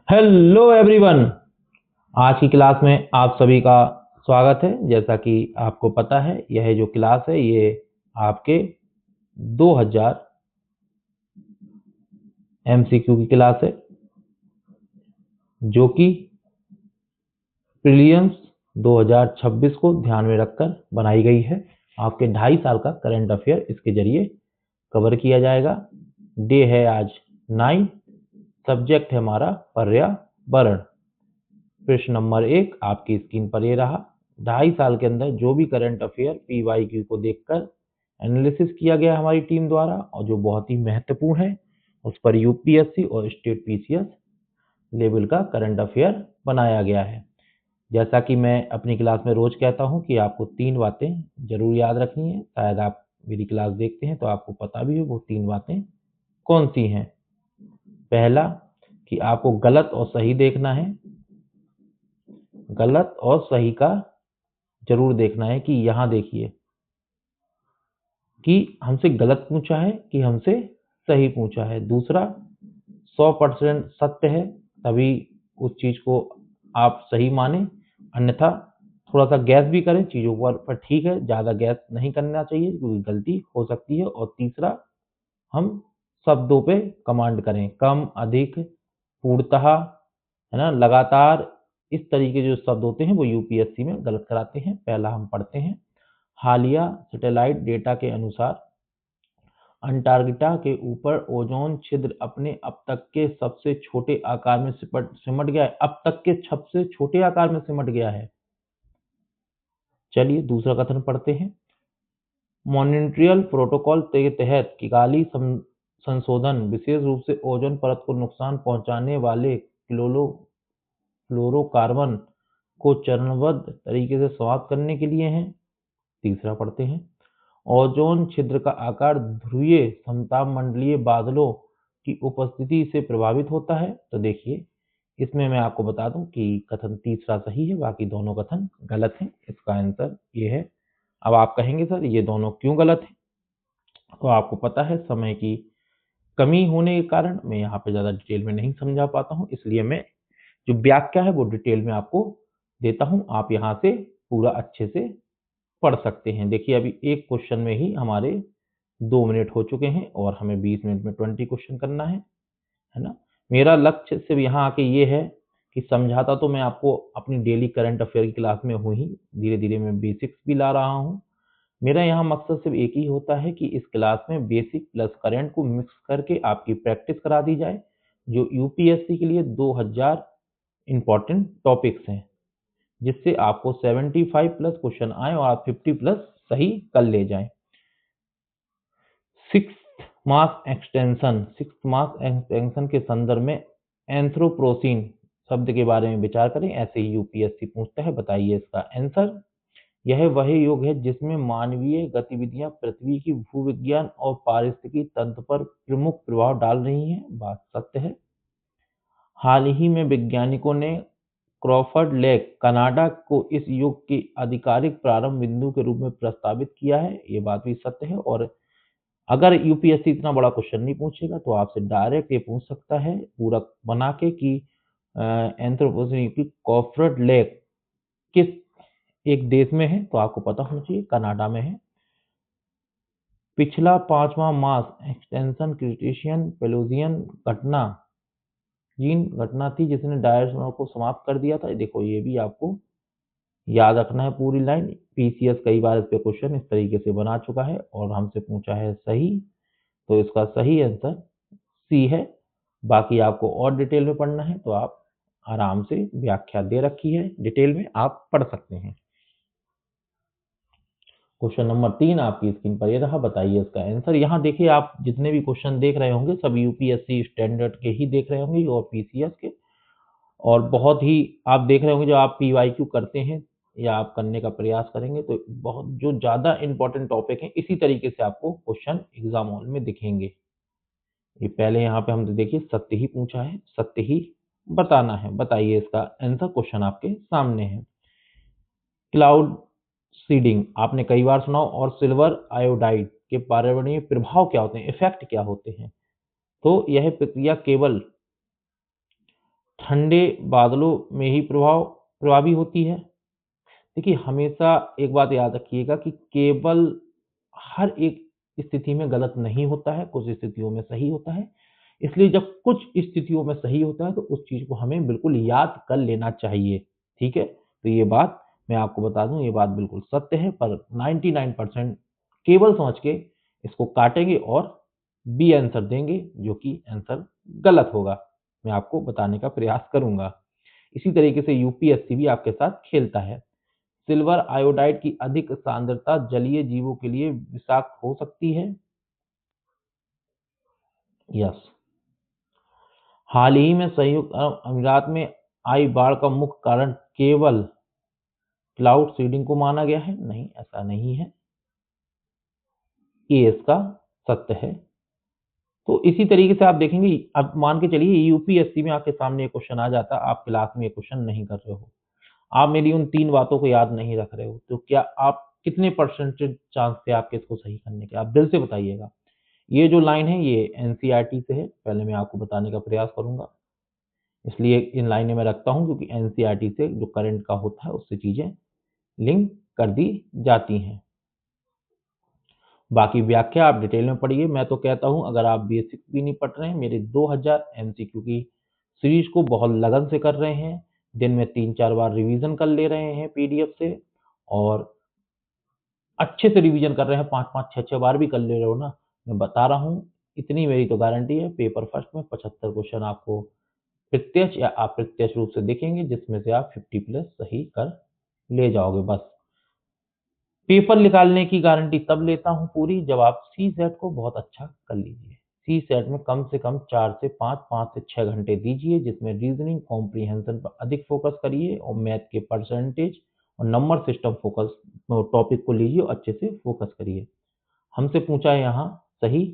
Hello everyone. आज की class में आप सभी का स्वागत है। जैसा कि आपको पता है, यह जो क्लास है ये आपके 2000 एमसीक्यू की क्लास है, जो कि प्रीलिम्स 2026 को ध्यान में रखकर बनाई गई है। आपके 2.5 साल का करंट अफेयर इसके जरिए कवर किया जाएगा। डे है आज 9, सब्जेक्ट है हमारा पर्यावरण। प्रश्न नंबर 1 आपकी स्क्रीन पर ये रहा। 2.5 साल के अंदर जो भी करंट अफेयर पीवाईक्यू को देखकर एनालिसिस किया गया हमारी टीम द्वारा और जो बहुत ही महत्वपूर्ण है, उस पर यूपीएससी और स्टेट पीसीएस लेवल का करंट अफेयर बनाया गया है। जैसा कि मैं अपनी क्लास में रोज कहता हूं कि आपको 3 बातें जरूर याद रखनी है। शायद आप मेरी क्लास देखते हैं तो आपको पता भी हो वो 3 बातें कौन सी हैं। पहला, कि आपको गलत और सही देखना है। गलत और सही का जरूर देखना है कि यहां देखिए कि हमसे गलत पूछा है कि हमसे सही पूछा है। दूसरा, 100% सत्य है तभी उस चीज को आप सही माने, अन्यथा थोड़ा सा गैस भी करें चीजों पर ठीक है, ज्यादा गैस नहीं करना चाहिए क्योंकि गलती हो सकती है। और तीसरा, हम शब्दों पे कमांड करें, कम, अधिक, पूर्णतः, है ना, लगातार, इस तरीके जो शब्द होते हैं वो यूपीएससी में गलत कराते हैं। पहला हम पढ़ते हैं। हालिया सैटेलाइट डेटा के अनुसार अंटार्कटिका के ऊपर ओजोन छिद्र अपने अब तक के सबसे छोटे आकार में सिमट गया है। अब तक के सबसे छोटे आकार में सिमट गया है। चलिए दूसरा कथन पढ़ते हैं। मॉन्ट्रियल प्रोटोकॉल के तहत किगाली संशोधन विशेष रूप से ओजोन परत को नुकसान पहुंचाने वाले फ्लोरोकार्बन को चरणबद्ध तरीके से समाप्त करने के लिए है। तीसरा पढ़ते हैं। ओजोन छिद्र का आकार ध्रुवीय समतापमंडलीय बादलों की उपस्थिति से प्रभावित होता है। तो देखिए, इसमें मैं आपको बता दूं कि कथन तीसरा सही है, बाकी दोनों कथन गलत हैं। इसका आंसर ये है। अब आप कहेंगे सर ये दोनों क्यों गलत है, तो आपको पता है समय की कमी होने के कारण मैं यहाँ पे ज्यादा डिटेल में नहीं समझा पाता हूँ, इसलिए मैं जो व्याख्या है वो डिटेल में आपको देता हूँ। आप यहाँ से पूरा अच्छे से पढ़ सकते हैं। देखिए, अभी एक क्वेश्चन में ही हमारे 2 मिनट हो चुके हैं और हमें 20 मिनट में 20 क्वेश्चन करना है ना। मेरा लक्ष्य सिर्फ यहाँ आके ये है कि समझाता तो मैं आपको अपनी डेली करंट अफेयर की क्लास में हूँ ही, धीरे धीरे मैं बेसिक्स भी ला रहा हूँ। मेरा यहाँ मकसद सिर्फ एक ही होता है कि इस क्लास में बेसिक प्लस करंट को मिक्स करके आपकी प्रैक्टिस करा दी जाए, जो यूपीएससी के लिए 2000 इंपॉर्टेंट टॉपिक्स हैं, जिससे आपको 75 प्लस क्वेश्चन आए और आप 50 प्लस सही कर ले जाएं। सिक्स्थ मास एक्सटेंशन के संदर्भ में एंथ्रोपोसीन शब्द के बारे में विचार करें। ऐसे ही यूपीएससी पूछता है, बताइए इसका आंसर। यह वह युग है जिसमें मानवीय गतिविधियां पृथ्वी की भूविज्ञान और पारिस्थितिकी तंत्र पर प्रमुख प्रभाव डाल रही हैं। बात सत्य है। हाल ही में वैज्ञानिकों ने क्रॉफर्ड लेक कनाडा को इस युग के आधिकारिक प्रारंभ बिंदु के रूप में प्रस्तावित किया है। ये बात भी सत्य है। और अगर यूपीएससी इतना बड़ा क्वेश्चन नहीं पूछेगा तो आपसे डायरेक्ट ये पूछ सकता है पूरा बना के कि एंथ्रोपोसेन की क्रॉफर्ड लेक किस एक देश में है, तो आपको पता होना चाहिए कनाडा में है। पिछला 5वां मास एक्सटेंशन क्रिटेशियन पेलोजियन घटना थी जिसने डायनासोर को समाप्त कर दिया था। देखो, ये भी आपको याद रखना है पूरी लाइन। पीसीएस कई बार इस पे क्वेश्चन इस तरीके से बना चुका है और हमसे पूछा है सही, तो इसका सही आंसर सी है। बाकी आपको और डिटेल में पढ़ना है तो आप आराम से व्याख्या दे रखी है, डिटेल में आप पढ़ सकते हैं। क्वेश्चन नंबर 3 आपकी स्क्रीन पर ये रहा, बताइए इसका आंसर। यहाँ देखिए, आप जितने भी क्वेश्चन देख रहे होंगे सब यूपीएससी स्टैंडर्ड के ही देख रहे होंगे और पीसीएस के, और बहुत ही आप देख रहे होंगे जो आप पीवाईक्यू करते हैं या आप करने का प्रयास करेंगे तो बहुत जो ज्यादा इंपॉर्टेंट टॉपिक है इसी तरीके से आपको क्वेश्चन एग्जाम हॉल में दिखेंगे। ये पहले यहाँ पे हमने देखिए सत्य ही पूछा है, सत्य ही बताना है। बताइए इसका आंसर, क्वेश्चन आपके सामने है। क्लाउड सीडिंग आपने कई बार सुना हो, और सिल्वर आयोडाइड के पर्यावरणीय प्रभाव क्या होते हैं, इफेक्ट क्या होते हैं। तो यह प्रक्रिया केवल ठंडे बादलों में ही प्रभावी होती है? देखिए, हमेशा एक बात याद रखिएगा कि केवल हर एक स्थिति में गलत नहीं होता है, कुछ स्थितियों में सही होता है। इसलिए जब कुछ स्थितियों में सही होता है, तो उस चीज़ को हमें बिल्कुल याद कर लेना चाहिए, ठीक है? तो ये बात मैं आपको बता दूँ, ये बात बिल्कुल सत्य है, पर 99% केवल समझ के इसको काटेंगे और बी आंसर देंगे, जो कि आंसर गलत होगा। मैं आपको बताने का प्रयास करूँगा। इसी तरीके से यूपीएससी भी आपके साथ खेलता है। सिल्वर आयोडाइड की अधिक सांद्रता जलीय जीवों के लिए विषाक्त हो सकती है? यस। हाल ही में संयुक्त अरब अमीरात में आई बाढ़ का मुख्य कारण केवल क्लाउड सीडिंग को माना गया है? नहीं, ऐसा नहीं है। ये इसका सत्य है। तो इसी तरीके से आप देखेंगे, अब मान के चलिए यूपीएससी में आपके सामने एक क्वेश्चन आ जाता, आप क्लास में ये क्वेश्चन नहीं कर रहे हो। आप मेरी उन 3 बातों को याद नहीं रख रहे हो, तो क्या आप कितने परसेंटेज चांस थे आपके इसको सही करने के? आप दिल से बताइएगा। ये जो लाइन है ये एनसीईआरटी से है, पहले मैं आपको बताने का प्रयास करूँगा। इसलिए इन लाइनें मैं रखता हूँ क्योंकि एनसीईआरटी से जो करंट का होता है उससे चीज़ें लिंक कर दी जाती हैं। बाकी व्याख्या आप डिटेल में पढ़िए। मैं तो कहता हूँ अगर आप बेसिक भी नहीं पढ़ रहे हैं, मेरे 2000 एमसीक्यू की सीरीज को बहुत लगन से कर रहे हैं, दिन में 3-4 बार रिवीजन कर ले रहे हैं पीडीएफ से और अच्छे से रिवीजन कर रहे हैं, 5-5 6-6 बार भी कर ले रहे हो ना, मैं बता रहा हूँ, इतनी मेरी तो गारंटी है पेपर फर्स्ट में 75 क्वेश्चन आपको प्रत्यक्ष या अप्रत्यक्ष रूप से दिखेंगे, जिसमें से आप 50 प्लस सही कर ले जाओगे बस। पेपर निकालने की गारंटी तब लेता हूँ पूरी जब आप सीसेट को बहुत अच्छा कर लीजिए। सीसेट में कम से कम 4 से 5, 5 से 6 घंटे दीजिए, जिसमें रीजनिंग कॉम्प्रिहेंशन पर अधिक फोकस करिए और मैथ के परसेंटेज और नंबर सिस्टम फोकस टॉपिक को लीजिए और अच्छे से फोकस करिए। हमसे पूछा है यहाँ सही,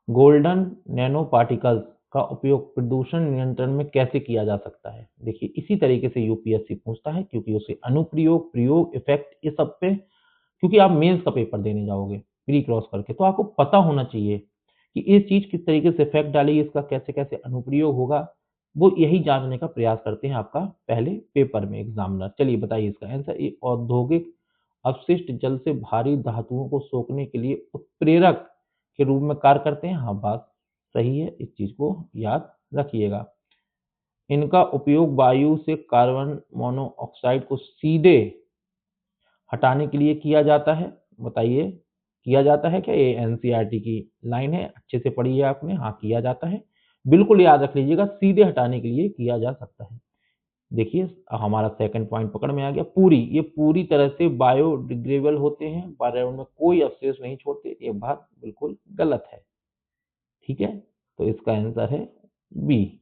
गोल्डन नैनो पार्टिकल्स का उपयोग प्रदूषण नियंत्रण में कैसे किया जा सकता है? देखिए, इसी तरीके से यूपीएससी पूछता है क्योंकि उसे अनुप्रयोग, प्रयोग, इफेक्ट ये सब पे, क्योंकि आप मेंस का पेपर देने जाओगे प्री क्रॉस करके, तो आपको पता होना चाहिए कि ये चीज़ किस तरीके से इफेक्ट डालेगी, इसका कैसे-कैसे अनुप्रयोग होगा, वो यही जानने का प्रयास करते हैं आपका पहले पेपर में एग्जामिनर। चलिए बताइए इसका आंसर, ये औद्योगिक अपशिष्ट जल से भारी धातुओं को सोखने के लिए उत्प्रेरक के रूप में कार्य करते हैं। हाँ, बात सही है, इस चीज़ को याद रखिएगा। इनका उपयोग वायु से कार्बन मोनोऑक्साइड को सीधे हटाने के लिए किया जाता है। बताइए, किया जाता है क्या? ये एनसीईआरटी की लाइन है, अच्छे से पढ़ी है आपने। हाँ, किया जाता है। बिल्कुल याद रख लीजिएगा, सीधे हटाने के लिए किया जा सकता है। देखिए, हमारा सेकंड पॉइंट पकड़ में आ गया। ये पूरी तरह से बायोडिग्रेडेबल होते हैं, पर्यावरण में कोई अवशेष नहीं छोड़ते। ये बात बिल्कुल गलत है, ठीक है? तो इसका आंसर है बी।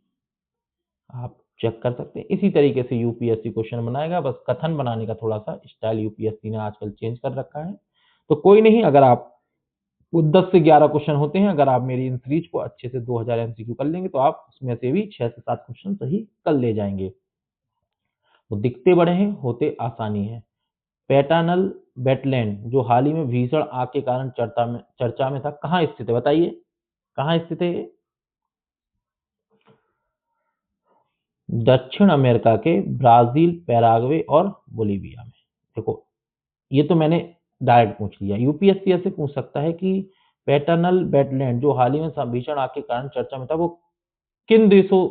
आप चेक कर सकते हैं। इसी तरीके से यूपीएससी क्वेश्चन बनाएगा, बस कथन बनाने का थोड़ा-सा स्टाइल यूपीएससी ने आजकल चेंज कर रखा है। तो कोई नहीं, अगर आप वो 10 से 11 क्वेश्चन होते हैं, अगर आप मेरी इन सीरीज को अच्छे से 2000 एमसीक्यू कर लेंगे, तो आप उसमें से भी 6 से 7 क्वेश्चन सही कर ले जाएँगे। तो दिखते बड़े हैं, होते आसानी है। पैटर्नल वेटलैंड जो हाल ही में भीषण आग के कारण चर्चा में था, कहाँ स्थित है? बताइए, कहाँ स्थित है ये? दक्षिण अमेरिका के ब्राज़ील, पैराग्वे और बोलिविया में। देखो, ये तो मैंने डायरेक्ट पूछ लिया। यूपीएससी ऐसे पूछ सकता है कि पैटर्नल वेटलैंड जो हाल ही में भीषण आग के कारण चर्चा में था, वो किन देशों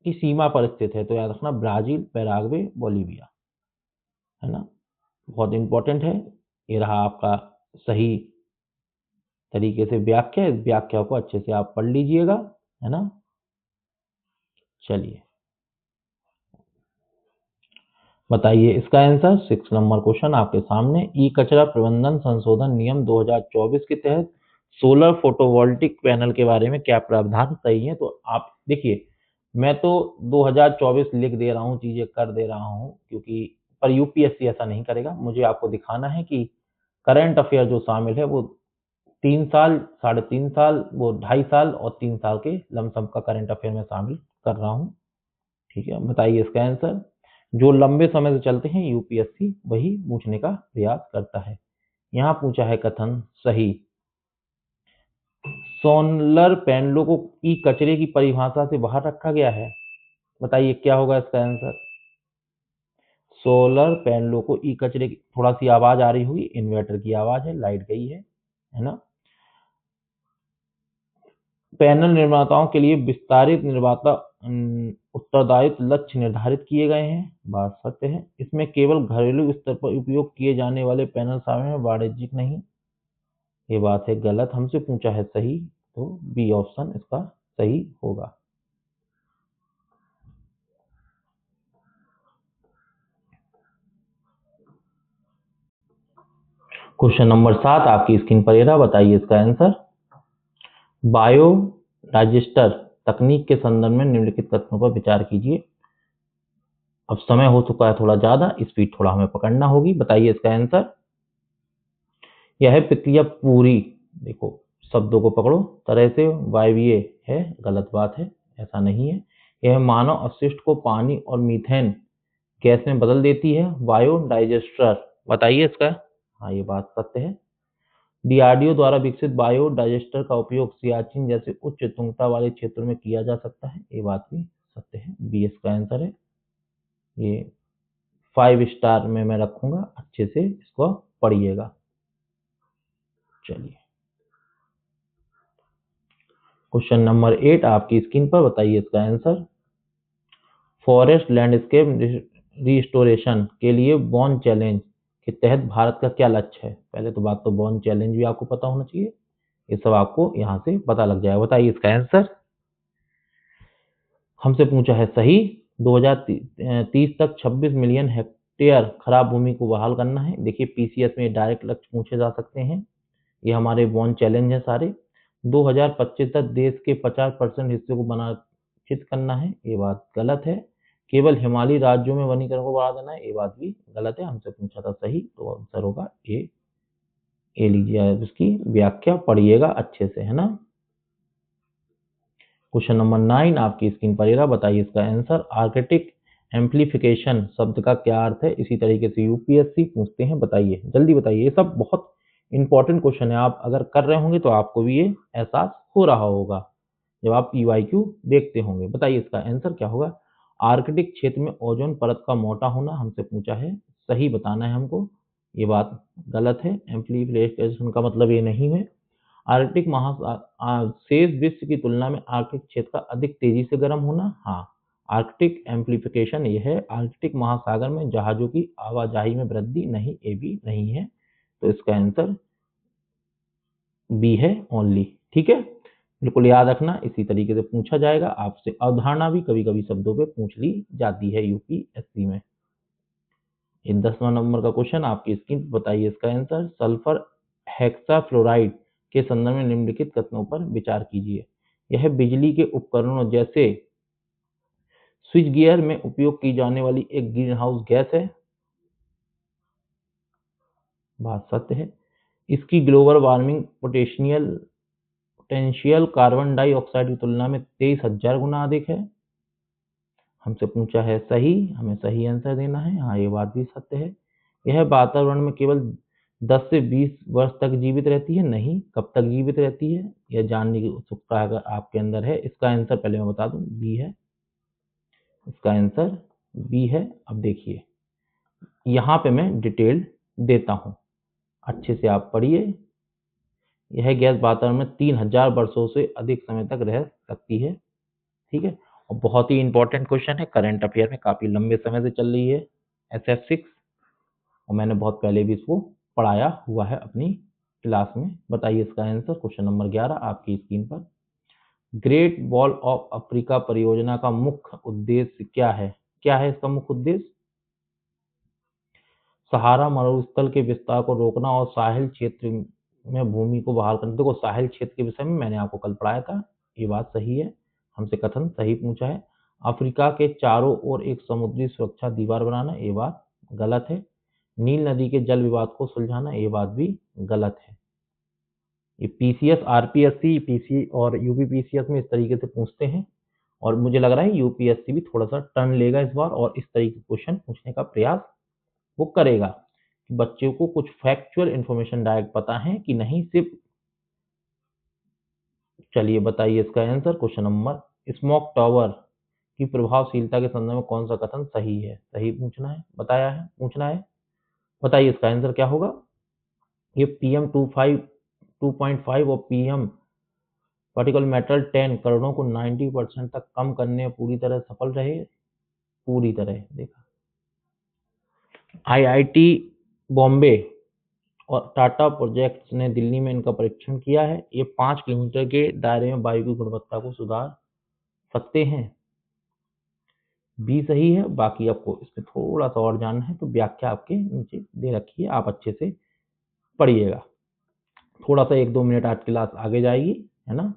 की सीमा पर स्थित है? तो याद रखना, ब्राज़ील, पैराग्वे, बोलिविया, है ना? बहुत इंपॉर्टेंट है। ये रहा आपका सही तरीके से व्याख्या। इस व्याख्या को अच्छे से आप पढ़ लीजिएगा, है ना? चलिए, बताइए इसका आंसर। 6 नंबर क्वेश्चन आपके सामने। ई कचरा प्रबंधन संशोधन नियम 2024 के तहत सोलर फोटोवोल्टिक पैनल के बारे में क्या प्रावधान सही है? तो आप देखिए, मैं तो 2024 लिख दे रहा हूँ, चीजें कर दे रहा हूँ, क्योंकि पर यूपीएससी ऐसा नहीं करेगा। मुझे आपको दिखाना है कि करंट अफेयर जो शामिल है वो 3 साल, 3.5 साल, वो 2.5 साल और 3 साल के लमसम का करंट अफेयर में शामिल कर रहा हूँ, ठीक है? बताइए इसका आंसर। जो लंबे समय से चलते हैं यूपीएससी वही पूछने का प्रयास करता है। यहाँ पूछा है कथन सही, सोलर पैनलों को ई कचरे की परिभाषा से बाहर रखा गया है। बताइए क्या होगा इसका आंसर। सोलर पैनलों को ई कचरे की, थोड़ा सी आवाज आ रही होगी, इन्वर्टर की आवाज है, लाइट गई है ना। पैनल निर्माताओं के लिए विस्तारित निर्माता उत्तरदायित्व लक्ष्य निर्धारित किए गए हैं, बात सत्य है। इसमें केवल घरेलू स्तर पर उपयोग किए जाने वाले पैनल शामिल हैं, वाणिज्यिक नहीं। ये बात है गलत, हमसे पूछा है सही, तो बी ऑप्शन इसका सही होगा। क्वेश्चन नंबर 7 आपकी स्क्रीन पर ये रहा, बताइए इसका आंसर। बायो डाइजेस्टर तकनीक के संदर्भ में निम्नलिखित कथनों पर विचार कीजिए। अब समय हो चुका है थोड़ा ज्यादा, स्पीड थोड़ा हमें पकड़ना होगी। बताइए इसका आंसर। यह प्रक्रिया पूरी, देखो शब्दों को पकड़ो, तरह से वायवीय है, गलत बात है, ऐसा नहीं है। यह मानव अपशिष्ट को पानी और मीथेन गैस में बदल देती है, बायोडाइजेस्टर। बताइए इसका। हाँ, ये बात सत्य है। डीआरडीओ द्वारा विकसित बायोडाइजेस्टर का उपयोग सियाचिन जैसे उच्च तुंगता वाले क्षेत्रों में किया जा सकता है, ये बात भी सत्य है, बी इसका आंसर है। ये 5 स्टार में मैं रखूंगा, अच्छे से इसको पढ़िएगा। चलिए क्वेश्चन नंबर 8 आपकी स्क्रीन पर, बताइए इसका आंसर। फॉरेस्ट लैंडस्केप रिस्टोरेशन के लिए बॉन चैलेंज के तहत भारत का क्या लक्ष्य है। पहले तो बात तो बॉन चैलेंज भी आपको पता होना चाहिए, ये सब आपको यहाँ से पता लग जाएगा। बताइए इसका आंसर। हमसे पूछा है सही, 2030 तक 26 मिलियन हेक्टेयर खराब भूमि को बहाल करना है। देखिए पीसीएस में डायरेक्ट लक्ष्य पूछे जा सकते हैं, ये हमारे बॉन चैलेंज है सारे। 2025 तक देश के 50% हिस्से को वनाच्छित करना है, ये बात गलत है। केवल हिमालयी राज्यों में वनीकरण को बढ़ा देना है, ये बात भी गलत है, हमसे पूछा था सही, तो आंसर होगा ए लीजिए, इसकी व्याख्या पढ़िएगा अच्छे से, है ना। क्वेश्चन नंबर 9 आपकी स्क्रीन पर रहा, बताइए इसका आंसर। आर्कटिक एम्प्लीफिकेशन शब्द का क्या अर्थ है, इसी तरीके से यूपीएससी पूछते हैं, बताइए जल्दी बताइए। ये सब बहुत इंपॉर्टेंट क्वेश्चन है, आप अगर कर रहे होंगे तो आपको भी ये एहसास हो रहा होगा जब आप पीवाईक्यू देखते होंगे। बताइए इसका आंसर क्या होगा। आर्कटिक क्षेत्र में ओजोन परत का मोटा होना, हमसे पूछा है, सही बताना है हमको, ये बात गलत है। एम्प्लीफिकेशन का मतलब ये नहीं है। आर्कटिक महासागर शेष विश्व की तुलना में आर्कटिक क्षेत्र का अधिक तेजी से गर्म होना, हाँ। आर्कटिक एम्प्लीफिकेशन यह है, आर्कटिक महासागर में जहाजों की आवाजाही में वृद्धि, नहीं, ये भी नहीं है, तो इसका आंसर बी है ओनली। ठीक है, बिल्कुल याद रखना, इसी तरीके से पूछा जाएगा आपसे। अवधारणा भी कभी कभी शब्दों पे पूछ ली जाती है यूपीएससी में। इन 10वां नंबर का क्वेश्चन आपकी स्क्रीन पर, बताइए इसका आंसर। सल्फर हेक्साफ्लोराइड के संदर्भ में निम्नलिखित कथनों पर विचार कीजिए। यह बिजली के उपकरणों जैसे स्विच गियर में उपयोग की जाने वाली एक ग्रीन हाउस गैस है, बात सत्य है। इसकी global warming potential carbon dioxide की तुलना में 23,000 गुना अधिक है, हमसे पूछा है सही, हमें सही आंसर देना है। हाँ, ये बात भी सत्य है। यह वातावरण में केवल 10 से 20 वर्ष तक जीवित रहती है, नहीं, कब तक जीवित रहती है यह जानने की उत्सुकता अगर आपके अंदर है। इसका आंसर पहले मैं बता दूं, बी है, इसका आंसर बी है। अब देखिए यहाँ पे मैं डिटेल देता हूँ, अच्छे से आप पढ़िए। यह गैस वातावरण में 3,000 वर्षों से अधिक समय तक रह सकती है, ठीक है। और बहुत ही इंपॉर्टेंट क्वेश्चन है, करंट अफेयर में काफी लंबे समय से चल रही है SF6, और मैंने बहुत पहले भी इसको पढ़ाया हुआ है अपनी क्लास में। बताइए इसका आंसर। क्वेश्चन नंबर 11 आपकी स्क्रीन पर। ग्रेट वॉल ऑफ अफ्रीका परियोजना का मुख्य उद्देश्य क्या है। क्या है इसका मुख्य उद्देश्य। सहारा मरुस्थल के विस्तार को रोकना और साहिल क्षेत्र में भूमि को बहाल करना। देखो साहिल क्षेत्र के विषय में मैंने आपको कल पढ़ाया था, ये बात सही है, हमसे कथन सही पूछा है। अफ्रीका के चारों ओर एक समुद्री सुरक्षा दीवार बनाना, ये बात गलत है। नील नदी के जल विवाद को सुलझाना, ये बात भी गलत है। ये पीसीएस, आरपीएससी, पीसी और यूपीपीसीएस में इस तरीके से पूछते हैं, और मुझे लग रहा है यूपीएससी भी थोड़ा सा टर्न लेगा इस बार और इस तरीके के क्वेश्चन पूछने का प्रयास वो करेगा कि बच्चों को कुछ फैक्चुअल इंफॉर्मेशन डायरेक्ट पता है कि नहीं सिर्फ। चलिए बताइए इसका answer. Question number. Smoke tower की प्रभावशीलता के संदर्भ में कौन सा कथन सही है? सही पूछना है, पूछना है। बताइए इसका आंसर क्या होगा? ये PM 2.5 और PM पार्टिकल मैटर 10 करोड़ों को 90% तक कम करने में पूरी तरह सफल रहे। पूरी तरह देखा। IIT बॉम्बे और टाटा प्रोजेक्ट्स ने दिल्ली में इनका परीक्षण किया है। ये 5 किलोमीटर के दायरे में वायु की गुणवत्ता को सुधार सकते हैं। बी सही है। बाकी आपको इसमें थोड़ा सा और जानना है तो व्याख्या आपके नीचे दे रखी है, आप अच्छे से पढ़िएगा। थोड़ा सा 1-2 मिनट आज क्लास आगे जाएगी, है ना।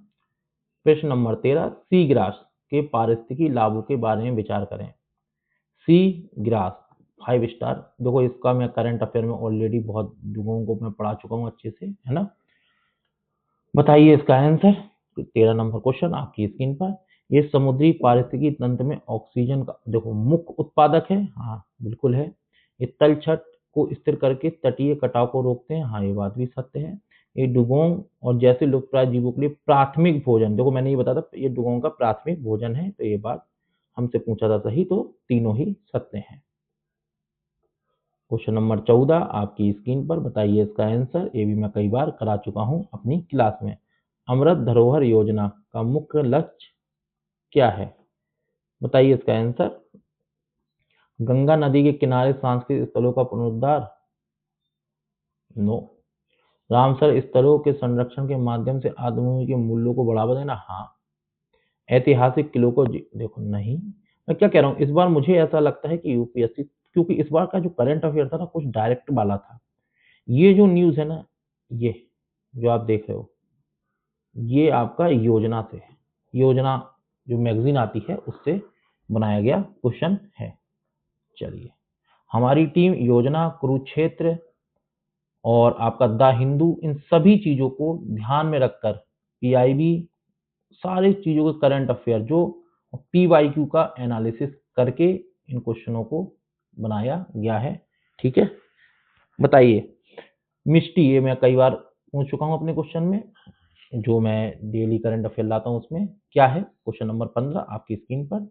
प्रश्न नंबर 13, सी ग्रास के पारिस्थितिकी लाभों के बारे में विचार करें। Sea grass 5 star. देखो इसका मैं करंट अफेयर में ऑलरेडी बहुत लोगों को मैं पढ़ा चुका हूँ अच्छे से, है ना। बताइए इसका आंसर। 13 नंबर क्वेश्चन आपकी स्क्रीन पर। ये समुद्री पारिस्थितिकी तंत्र में ऑक्सीजन का देखो मुख्य उत्पादक है। हाँ बिल्कुल है। ये तलछट को स्थिर करके तटीय कटाव को रोकते हैं। हाँ ये बात भी सत्य है। ये डुगोंग और जैसे लुप्तप्राय जीवों के लिए प्राथमिक भोजन, देखो मैंने ये बताया था ये डुगोंग का प्राथमिक भोजन है, तो ये बात हमसे पूछा था सही, तो तीनों ही सत्य हैं। क्वेश्चन नंबर 14 आपकी स्क्रीन पर। बताइए इसका आंसर। ये भी मैं कई बार करा चुका हूँ अपनी क्लास में। अमृत धरोहर योजना का मुख्य लक्ष्य क्या है? बताइए इसका आंसर। गंगा नदी के किनारे सांस्कृतिक स्थलों का पुनरुद्धार। नो। रामसर स्थलों के संरक्षण के माध्यम से आत्मभूमि के मूल्यों को बढ़ावा देना। हाँ। ऐतिहासिक किलों को देखो नहीं। मैं क्या कह रहा हूँ, इस बार मुझे ऐसा लगता है कि यूपीएससी, क्योंकि इस बार का जो करंट अफेयर था ना कुछ डायरेक्ट वाला था। ये जो न्यूज है ना, ये जो आप देख रहे हो, ये आपका योजना से है। योजना जो मैगजीन आती है उससे बनाया गया क्वेश्चन है। चलिए, हमारी टीम योजना, कुरुक्षेत्र और आपका द हिंदू, इन सभी चीजों को ध्यान में रखकर पीआईबी सारी चीजों के करंट अफेयर जो पीवाईक्यू का एनालिसिस करके इन क्वेश्चनों को बनाया गया है। ठीक है। बताइए मिष्टी, ये मैं कई बार पूछ चुका हूं अपने क्वेश्चन में, जो मैं डेली करंट अफेयर लाता हूं उसमें क्या है। क्वेश्चन नंबर 15 आपकी स्क्रीन पर।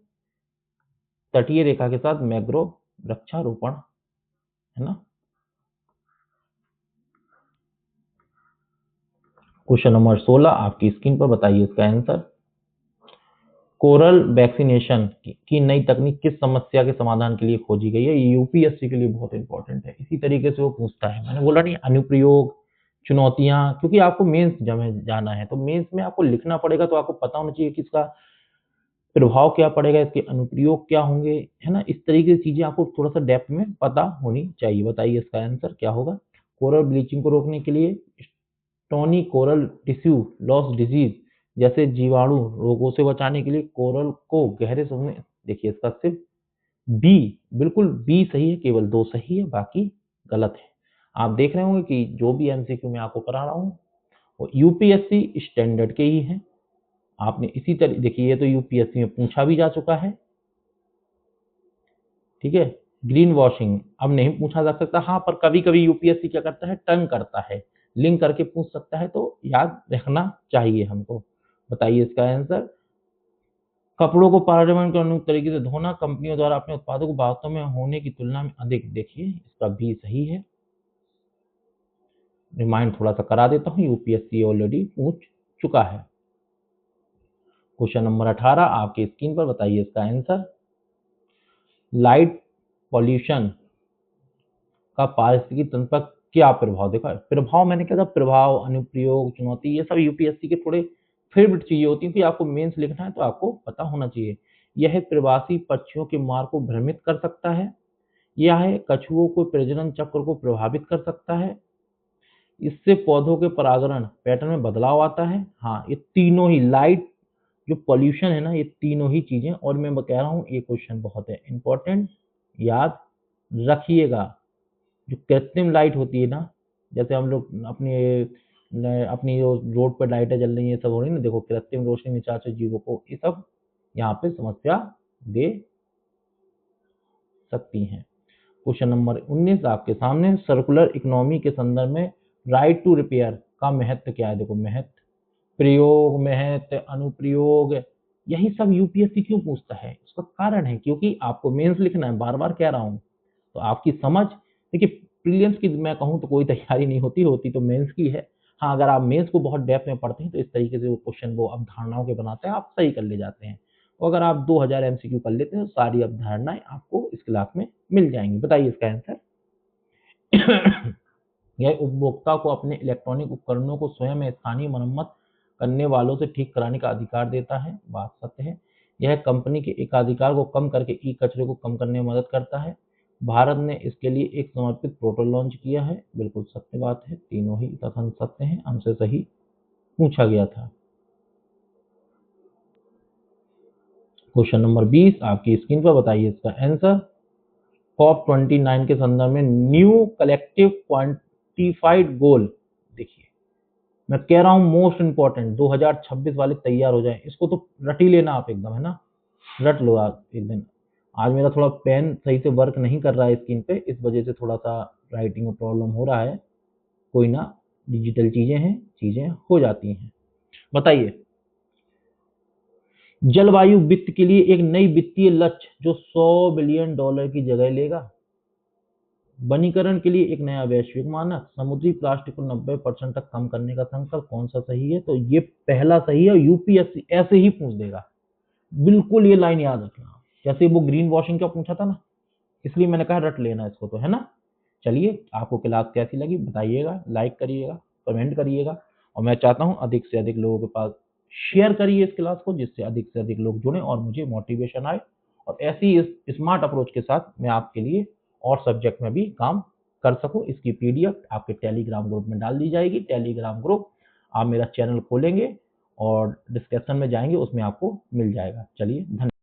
तटीय रेखा के साथ मैंग्रोव वृक्षारोपण, है ना। क्वेश्चन नंबर 16 आपकी स्क्रीन पर। बताइए इसका आंसर। कोरल वैक्सीनेशन की नई तकनीक किस समस्या के समाधान के लिए खोजी गई है? ये यूपीएससी के लिए बहुत इंपॉर्टेंट है। इसी तरीके से वो पूछता है, मैंने बोला नहीं, अनुप्रयोग, चुनौतियां, क्योंकि आपको मेंस में जाना है तो मेंस में आपको लिखना पड़ेगा, तो आपको पता होना चाहिए कि इसका प्रभाव क्या पड़ेगा, इसके अनुप्रयोग क्या होंगे, है ना। इस तरीके की चीजें आपको थोड़ा सा डेप्थ में पता होनी चाहिए। बताइए इसका आंसर क्या होगा। कोरल ब्लीचिंग को रोकने के लिए stony coral tissue loss disease जैसे जीवाणु रोगों से बचाने के लिए कोरल को गहरे समुद्र में, देखिए इसका सिर्फ बी, बिल्कुल बी सही है, केवल 2 सही है, बाकी गलत है। आप देख रहे होंगे कि जो भी एमसीक्यू मैं आपको करा रहा हूँ वो यूपीएससी स्टैंडर्ड के ही हैं। आपने इसी तरह देखिए, ये तो यूपीएससी में पूछा भी जा चुका है। ठीक है। ग्रीन वॉशिंग अब नहीं पूछा जा सकता, हाँ, पर कभी कभी यूपीएससी क्या करता है, टर्न करता है, लिंक करके पूछ सकता है, तो याद रखना चाहिए हमको। बताइए इसका आंसर। कपड़ों को पारदर्शी और अनुकूल तरीके से धोना कंपनियों द्वारा अपने उत्पादों को वास्तव में होने की तुलना में अधिक, देखिए इसका भी सही है। रिमाइंड थोड़ा सा करा देता हूँ, यूपीएससी ऑलरेडी पूछ चुका है। क्वेश्चन नंबर 18 आपकी स्क्रीन पर। बताइए इसका आंसर। लाइट पॉल्यूशन का पारिस्थितिकी तंत्र पर क्या प्रभाव? देखा प्रभाव, मैंने क्या कहा, प्रभाव, अनुप्रयोग, चुनौती, ये सब यूपीएससी के थोड़े फेवरेट चीजें होती हैं कि आपको मेंस लिखना है तो आपको पता होना चाहिए। यह प्रवासी पक्षियों के मार्ग को भ्रमित कर सकता है। यह कछुओं को प्रजनन चक्र को प्रभावित कर सकता है। इससे पौधों के परागण पैटर्न में बदलाव आता है। हाँ, ये तीनों ही, लाइट, जो पॉल्यूशन है ना, ये तीनों ही चीजें, और मैं कह रहा हूँ ये क्वेश्चन बहुत है इंपॉर्टेंट, याद रखिएगा। जो कृत्रिम लाइट होती है ना, जैसे हम लोग अपनी जो रोड पर लाइटें जल रही है, सब हो रही है ना, देखो कृत्रिम रोशनी में चार जीवों को, ये सब यहाँ पे समस्या दे सकती हैं। क्वेश्चन नंबर 19 आपके सामने। सर्कुलर इकोनॉमी के संदर्भ में राइट टू रिपेयर का महत्व क्या है? देखो महत्व, प्रयोग, महत्व, अनुप्रयोग, यही सब यूपीएससी क्यों पूछता है? उसका कारण है क्योंकि आपको मेंस लिखना है, बार-बार कह रहा हूँ। तो आपकी समझ, देखिए प्रीलिम्स की मैं कहूँ तो कोई तैयारी नहीं होती, होती तो मेंस की है। हाँ, अगर आप मेंस को बहुत डेप्थ में पढ़ते हैं तो इस तरीके से वो क्वेश्चन वो अवधारणाओं के बनाते हैं, आप सही कर ले जाते हैं। और अगर आप 2000 एमसीक्यू कर लेते हैं तो सारी अवधारणाएँ आपको इस क्लास में मिल जाएँगी। बताइए इसका आंसर? यह उपभोक्ता को अपने इलेक्ट्रॉनिक उपकरणों को स्वयं स्थानीय मरम्मत करने वालों से ठीक कराने का अधिकार देता है। बात सत्य है। यह कंपनी के एकाधिकार को कम करके ई-कचरे को कम करने में मदद करता है। भारत ने इसके लिए एक समर्पित पोर्टल लॉन्च किया है। बिल्कुल सत्य बात है। तीनों ही कथन सत्य हैं। हमसे सही पूछा गया था। क्वेश्चन नंबर 20 आपकी स्क्रीन पर, बताइए इसका आंसर। COP 29 के संदर्भ में न्यू कलेक्टिव क्वांटिफाइड गोल, देखिए मैं कह रहा हूँ मोस्ट इंपॉर्टेंट 2026 वाले तैयार हो जाए, इसको तो रट ही लेना आप एकदम, है ना, रट लो आप एक दिन। आज मेरा थोड़ा पेन सही से वर्क नहीं कर रहा है स्क्रीन पे, इस वजह से थोड़ा सा राइटिंग में प्रॉब्लम हो रहा है। कोई ना, डिजिटल चीजें हैं, चीजें हो जाती हैं। बताइए, जलवायु वित्त के लिए एक नई वित्तीय लक्ष्य जो $100 बिलियन की जगह लेगा। वनीकरण के लिए एक नया वैश्विक मानक। समुद्री प्लास्टिक को 90% तक कम करने का संकल्प। कौन सा सही है? तो ये पहला सही है। यूपीएससी ऐसे ही पूछ देगा, बिल्कुल ये लाइन याद रखना। जैसे वो ग्रीन वॉशिंग का पूछा था ना, इसलिए मैंने कहा रट लेना इसको, तो है ना। चलिए, आपको क्लास कैसी लगी बताइएगा, लाइक करिएगा, कमेंट करिएगा, और मैं चाहता हूँ अधिक से अधिक लोगों के पास शेयर करिए इस क्लास को, जिससे अधिक से अधिक लोग जुड़ें और मुझे मोटिवेशन आए, और ऐसी इस स्मार्ट अप्रोच के साथ मैं आपके लिए और सब्जेक्ट में भी काम कर सकूं। इसकी पीडीएफ आपके टेलीग्राम ग्रुप में डाल दी जाएगी। टेलीग्राम ग्रुप, आप मेरा चैनल खोलेंगे और डिस्क्रिप्शन में जाएंगे, उसमें आपको मिल जाएगा। चलिए, धन्यवाद।